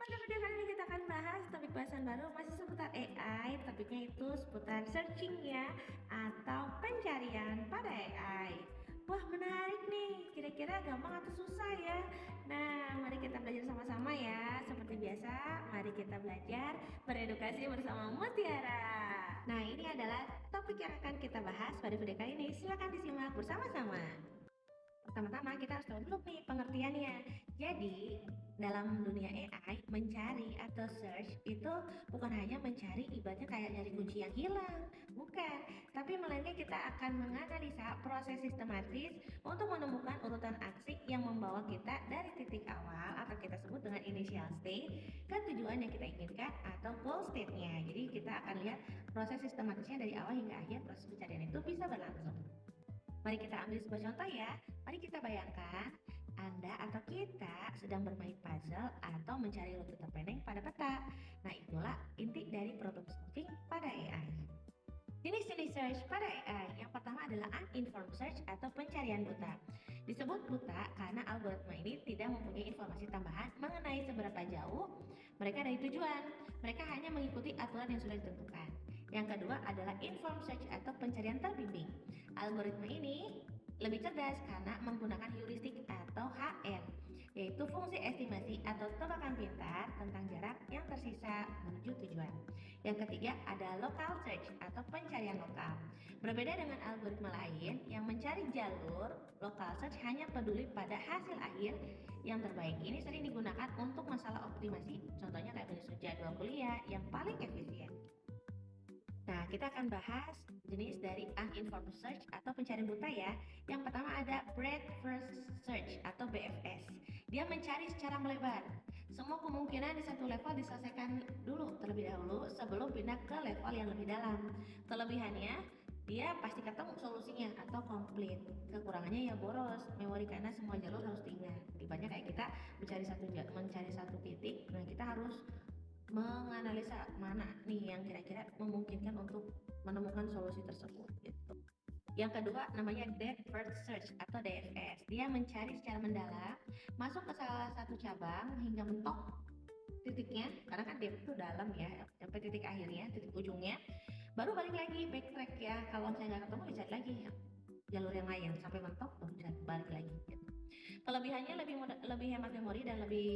Pada video kali ini kita akan bahas topik bahasan baru masih seputar AI. Topiknya itu seputar searching ya, atau pencarian pada AI. Wah, menarik nih. Kira-kira gampang atau susah ya? Nah, mari kita belajar sama-sama ya. Seperti biasa, mari kita belajar beredukasi bersama Mutiara. Nah, ini adalah topik yang akan kita bahas pada video kali ini. Silakan disimak bersama-sama. Pertama-tama kita harus tahu dulu nih pengertiannya. Jadi, dalam dunia AI, mencari atau search itu bukan hanya mencari ibaratnya kayak nyari kunci yang hilang, bukan. Tapi melainkan kita akan menganalisa proses sistematis untuk menemukan urutan aksi yang membawa kita dari titik awal atau kita sebut dengan initial state ke tujuan yang kita inginkan atau goal state-nya. Jadi kita akan lihat proses sistematisnya dari awal hingga akhir proses pencarian itu bisa berlangsung. Mari kita ambil sebuah contoh ya. Mari kita bayangkan Anda atau kita sedang bermain puzzle atau mencari rute terpendek pada peta. Nah, itulah inti dari problem solving pada AI. Jenis-jenis search pada AI. Yang pertama adalah uninformed search atau pencarian buta. Disebut buta karena algoritma ini tidak mempunyai informasi tambahan mengenai seberapa jauh mereka dari tujuan. Mereka hanya mengikuti aturan yang sudah ditentukan. Yang kedua adalah informed search atau pencarian terbimbing. Algoritma ini lebih cerdas karena menggunakan heuristik atau HN, yaitu fungsi estimasi atau tebakan pintar tentang jarak yang tersisa menuju tujuan. Yang ketiga ada local search atau pencarian lokal. Berbeda dengan algoritma lain yang mencari jalur, local search hanya peduli pada hasil akhir yang terbaik. Ini sering digunakan untuk masalah optimasi, contohnya kayak menyusun jadwal kuliah yang paling efisien. Nah, kita akan bahas jenis dari uninformed search atau pencarian buta ya. Yang pertama ada breadth first search atau BFS. Dia mencari secara melebar. Semua kemungkinan di satu level diselesaikan dulu terlebih dahulu sebelum pindah ke level yang lebih dalam. Kelebihannya, dia pasti ketemu solusinya atau komplit. Kekurangannya ya boros memori karena semua jalur harus diingat. Ibaratnya kayak kita mencari satu titik, nah kita harus menganalisa mana nih yang kira-kira memungkinkan untuk menemukan solusi tersebut gitu. Yang kedua namanya depth first search atau DFS. Dia mencari secara mendalam, masuk ke salah satu cabang hingga mentok titiknya, karena kan depth itu dalam ya, sampai titik akhirnya, titik ujungnya. Baru balik lagi backtrack ya. Kalau misalnya nggak ketemu, ya cari lagi ya, jalur yang lain sampai mentok baru balik lagi gitu. Kelebihannya lebih hemat memori dan lebih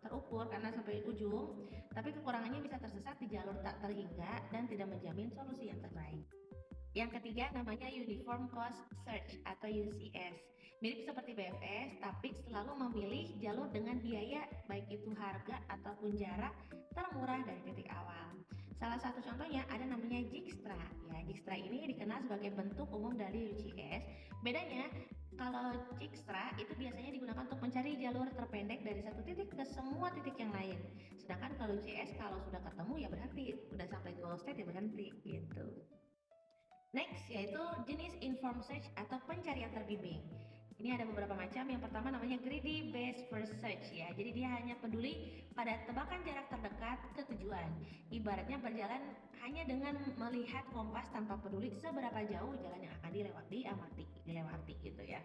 terukur karena sampai ujung, tapi kekurangannya bisa tersesat di jalur tak terhingga dan tidak menjamin solusi yang terbaik. Yang ketiga namanya Uniform Cost Search atau UCS. Mirip seperti BFS, tapi selalu memilih jalur dengan biaya baik itu harga ataupun jarak termurah dari titik awal. Salah satu contohnya ada namanya Dijkstra. Ya, Dijkstra ini dikenal sebagai bentuk umum dari UCS. Bedanya kalau Dijkstra itu biasanya digunakan untuk mencari jalur terpendek dari satu titik ke semua titik yang lain. Sedangkan kalau UCS kalau sudah ketemu ya berhenti, udah sampai goal state ya berhenti gitu. Next yaitu jenis informed search atau pencarian terbimbing. Ini ada beberapa macam. Yang pertama namanya greedy based first search ya. Jadi dia hanya peduli pada tebakan jarak terdekat ke tujuan. Ibaratnya berjalan hanya dengan melihat kompas tanpa peduli seberapa jauh jalan yang akan dilewati gitu ya.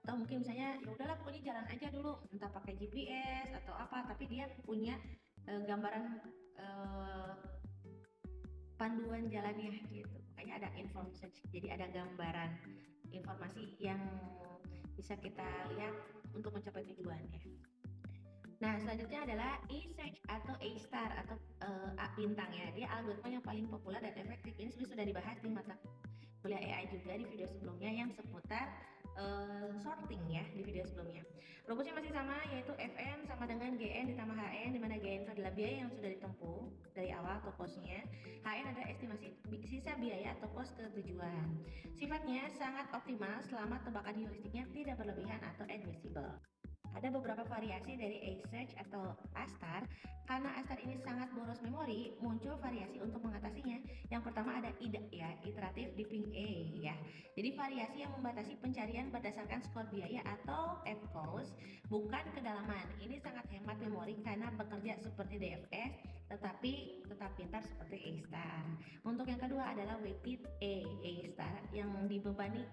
Atau mungkin misalnya ya udahlah pokoknya jalan aja dulu, entah pakai GPS atau apa, tapi dia punya gambaran panduan jalannya gitu. Makanya ada informed search. Jadi ada gambaran informasi yang bisa kita lihat untuk mencapai tujuannya. Nah, selanjutnya adalah E-Search atau A-Star atau A bintang ya. Dia algoritma yang paling populer dan efektif. Ini sudah dibahas di mata kuliah AI juga di video sebelumnya yang seputar sorting ya di video sebelumnya. Rumusnya masih sama yaitu Fn sama dengan Gn ditambah Hn, di mana Gn itu adalah biaya yang sudah ditempuh dari awal atau cost-nya. Hn adalah estimasi sisa biaya atau cost ke tujuan. Sifatnya sangat optimal selama tebakan heuristiknya tidak berlebihan atau admissible. Ada beberapa variasi dari A-Search atau A-Star. Karena A-Star ini sangat boros memori, muncul variasi untuk mengatasinya. Yang pertama ada IDA ya, Iterative Dipping A ya. Jadi variasi yang membatasi pencarian berdasarkan skor biaya atau F-Cost, bukan kedalaman. Ini sangat hemat memori karena bekerja seperti DFS, tetapi tetap pintar seperti A-Star. Untuk yang kedua adalah Weighted A-Star yang dibebani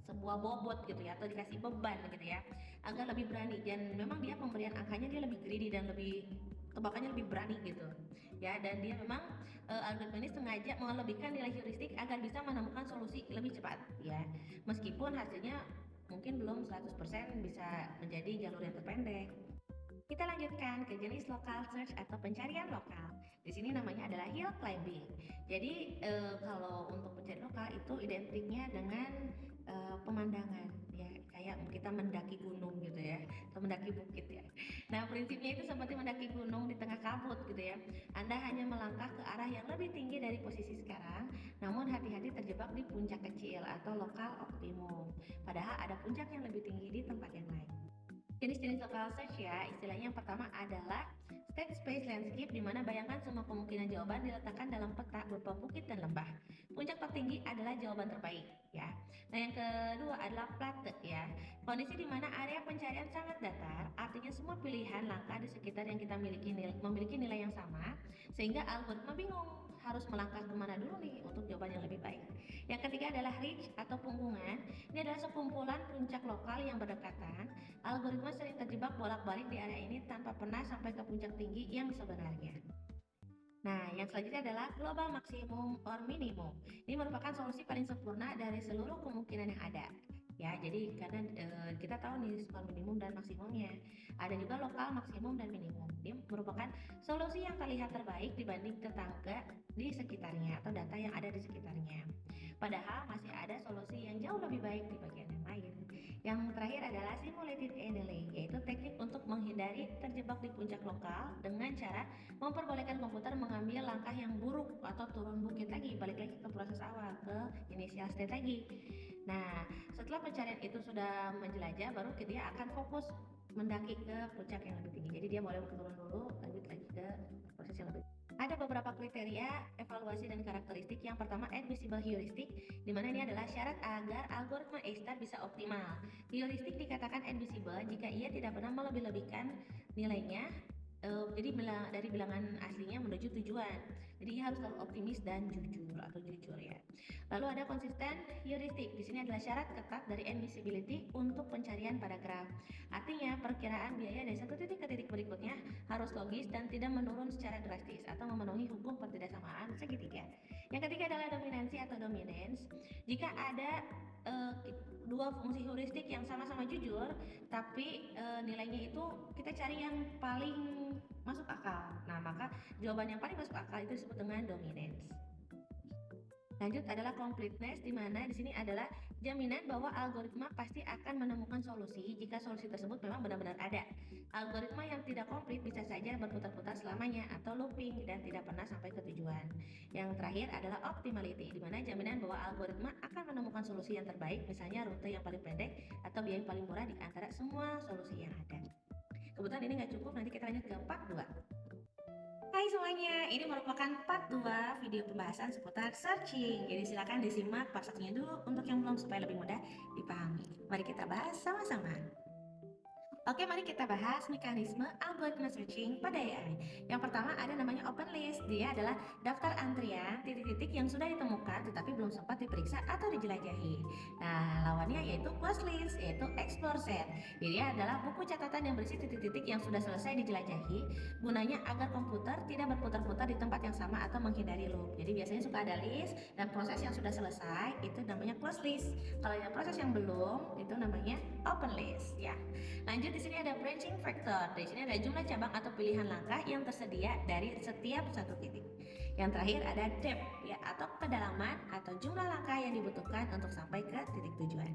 sebuah bobot gitu ya, atau dikasih beban gitu ya, agar lebih berani, dan memang dia memberi pemberian angkanya dia lebih greedy dan lebih tebakannya lebih berani gitu ya, dan dia memang algoritma ini sengaja melebihkan nilai heuristik agar bisa menemukan solusi lebih cepat ya, meskipun hasilnya mungkin belum 100% bisa menjadi jalur yang terpendek. Kita lanjutkan ke jenis local search atau pencarian lokal. Di sini namanya adalah hill climbing. Jadi kalau untuk pencarian lokal itu identiknya dengan pemandangan ya, kayak kita mendaki gunung gitu ya, atau mendaki bukit ya. Nah, prinsipnya itu seperti mendaki gunung di tengah kabut gitu ya. Anda hanya melangkah ke arah yang lebih tinggi dari posisi sekarang, namun hati-hati terjebak di puncak kecil atau lokal optimum. Padahal ada puncak yang lebih tinggi di tempat yang lain. Jenis-jenis local search ya, istilahnya yang pertama adalah state space landscape, di mana bayangkan semua kemungkinan jawaban diletakkan dalam peta berupa bukit dan lembah. Puncak tertinggi adalah jawaban terbaik ya. Nah, yang kedua adalah plate ya. Kondisi di mana area pencarian sangat datar, artinya semua pilihan langkah di sekitar yang kita memiliki nilai yang sama, sehingga algoritma bingung harus melangkah kemana dulu nih untuk jawaban yang lebih baik. Yang ketiga adalah ridge atau punggungan. Ini adalah sekumpulan puncak lokal yang berdekatan. Algoritma sering terjebak bolak-balik di area ini tanpa pernah sampai ke puncak tinggi yang sebenarnya. Nah, yang selanjutnya adalah global maximum or minimum. Ini merupakan solusi paling sempurna dari seluruh kemungkinan yang ada. Ya, jadi karena kita tahu nih skor minimum dan maksimumnya. Ada juga lokal maksimum dan minimum. Ini merupakan solusi yang terlihat terbaik dibanding tetangga di sekitarnya atau data yang ada di sekitarnya. Padahal masih ada solusi yang jauh lebih baik di bagian yang lain. Yang terakhir adalah simulated annealing, yaitu teknik untuk menghindari terjebak di puncak lokal dengan cara memperbolehkan komputer mengambil langkah yang buruk atau turun bukit lagi, balik lagi ke proses awal, ke initial state lagi. Nah, setelah pencarian itu sudah menjelajah, baru dia akan fokus mendaki ke puncak yang lebih tinggi. Jadi dia boleh turun dulu, lanjut lagi ke proses yang lebih. Ada beberapa kriteria evaluasi dan karakteristik. Yang pertama, admissible heuristic, di mana ini adalah syarat agar algoritma A-star bisa optimal. Heuristik dikatakan admissible jika ia tidak pernah melebih-lebihkan nilainya, jadi dari bilangan aslinya menuju tujuan. Jadi harus selalu optimis dan jujur atau jujur ya. Lalu ada konsisten heuristik. Di sini adalah syarat ketat dari admissibility untuk pencarian pada graf. Artinya perkiraan biaya dari satu titik ke titik berikutnya harus logis dan tidak menurun secara drastis atau memenuhi hukum pertidaksamaan segitiga. Yang ketiga adalah dominansi atau dominance. Jika ada dua fungsi heuristik yang sama-sama jujur, tapi nilainya itu kita cari yang paling masuk akal. Nah, maka jawaban yang paling masuk akal itu disebut dengan dominance. Lanjut adalah completeness, di mana di sini adalah jaminan bahwa algoritma pasti akan menemukan solusi jika solusi tersebut memang benar-benar ada. Algoritma yang tidak komplit bisa saja berputar-putar selamanya atau looping dan tidak pernah sampai ke tujuan. Yang terakhir adalah optimality, di mana jaminan bahwa algoritma akan menemukan solusi yang terbaik, misalnya rute yang paling pendek atau biaya yang paling murah di antara semua solusi yang ada. Kebetulan ini nggak cukup, nanti kita lanjut ke part 2. Hai semuanya, ini merupakan part 2 video pembahasan seputar searching. Jadi silakan disimak part satunya dulu untuk yang belum supaya lebih mudah dipahami. Mari kita bahas sama-sama. Oke, mari kita bahas mekanisme algoritma searching pada AI. Yang pertama ada namanya open list. Dia adalah daftar antrian titik-titik yang sudah ditemukan tetapi belum sempat diperiksa atau dijelajahi. Nah, lawannya yaitu closed list, yaitu explore set. Jadi adalah buku catatan yang berisi titik-titik yang sudah selesai dijelajahi, gunanya agar komputer tidak berputar-putar di tempat yang sama atau menghindari loop. Jadi biasanya suka ada list dan proses yang sudah selesai itu namanya closed list. Kalau yang proses yang belum itu namanya open list ya. Lanjut, di sini ada branching factor. Di sini ada jumlah cabang atau pilihan langkah yang tersedia dari setiap satu titik. Yang terakhir ada depth ya, atau kedalaman atau jumlah langkah yang dibutuhkan untuk sampai ke titik tujuan.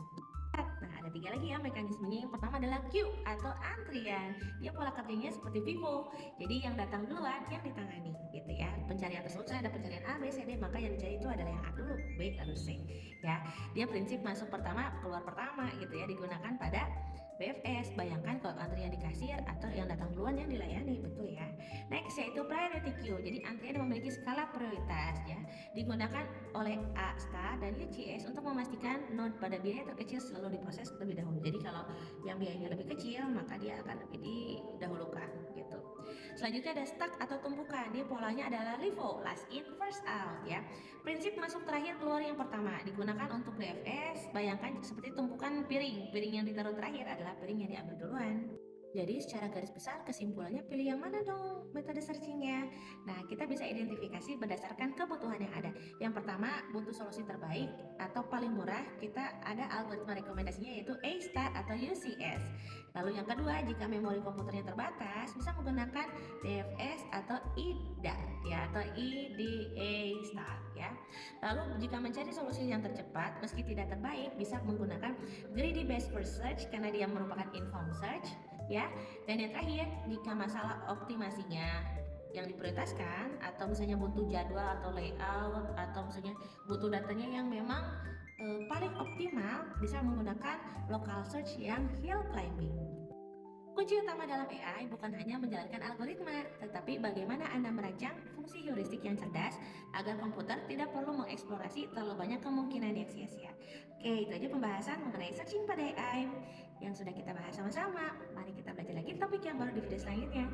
Nah, ada tiga lagi ya mekanismenya. Yang pertama adalah queue atau antrian. Dia pola kerjanya seperti Vivo. Jadi yang datang duluan yang ditangani gitu ya. Pencarian tersebut ada pencarian A, B, C, D, maka yang dicari itu adalah yang A dulu, B, lalu C. Ya, dia prinsip masuk pertama, keluar pertama gitu ya, digunakan pada BFS. Bayangkan kalau antrian di kasir atau yang datang duluan yang dilayani, betul ya. Next yaitu priority queue. Jadi antrian yang memiliki skala prioritas ya, digunakan oleh A star dan UCS untuk memastikan node pada biaya terkecil selalu diproses lebih dahulu. Jadi kalau yang biayanya lebih kecil maka dia akan lebih didahulukan gitu. Selanjutnya ada stack atau tumpukan. Dia polanya adalah LIFO, last in first out ya. Prinsip masuk terakhir keluar yang pertama, digunakan untuk BFS. Bayangkan seperti tumpukan piring. Piring yang ditaruh terakhir adalah piring yang diambil duluan. Jadi secara garis besar kesimpulannya pilih yang mana dong metode searchingnya. Nah, kita bisa identifikasi berdasarkan kebutuhan yang ada. Yang pertama, butuh solusi terbaik atau paling murah, kita ada algoritma rekomendasinya yaitu A-star atau UCS. Lalu yang kedua, jika memori komputernya terbatas, bisa menggunakan DFS atau IDA ya atau IDA star ya. Lalu jika mencari solusi yang tercepat meski tidak terbaik, bisa menggunakan greedy based first search karena dia merupakan informed search ya. Dan yang terakhir, jika masalah optimasinya yang diprioritaskan atau misalnya butuh jadwal atau layout atau misalnya butuh datanya yang memang paling optimal, bisa menggunakan local search yang hill climbing. Kunci utama dalam AI bukan hanya menjalankan algoritma, tetapi bagaimana Anda merancang fungsi heuristik yang cerdas agar komputer tidak perlu mengeksplorasi terlalu banyak kemungkinan yang sia-sia. Oke, itu aja pembahasan mengenai searching pada AI yang sudah kita bahas sama-sama. Mari kita belajar lagi topik yang baru di video selanjutnya.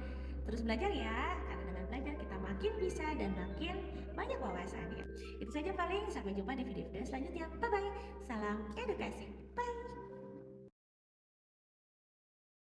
Terus belajar ya, karena dengan belajar kita makin bisa dan makin banyak wawasannya. Itu saja paling, sampai jumpa di video-video selanjutnya. Bye-bye, salam edukasi. Bye!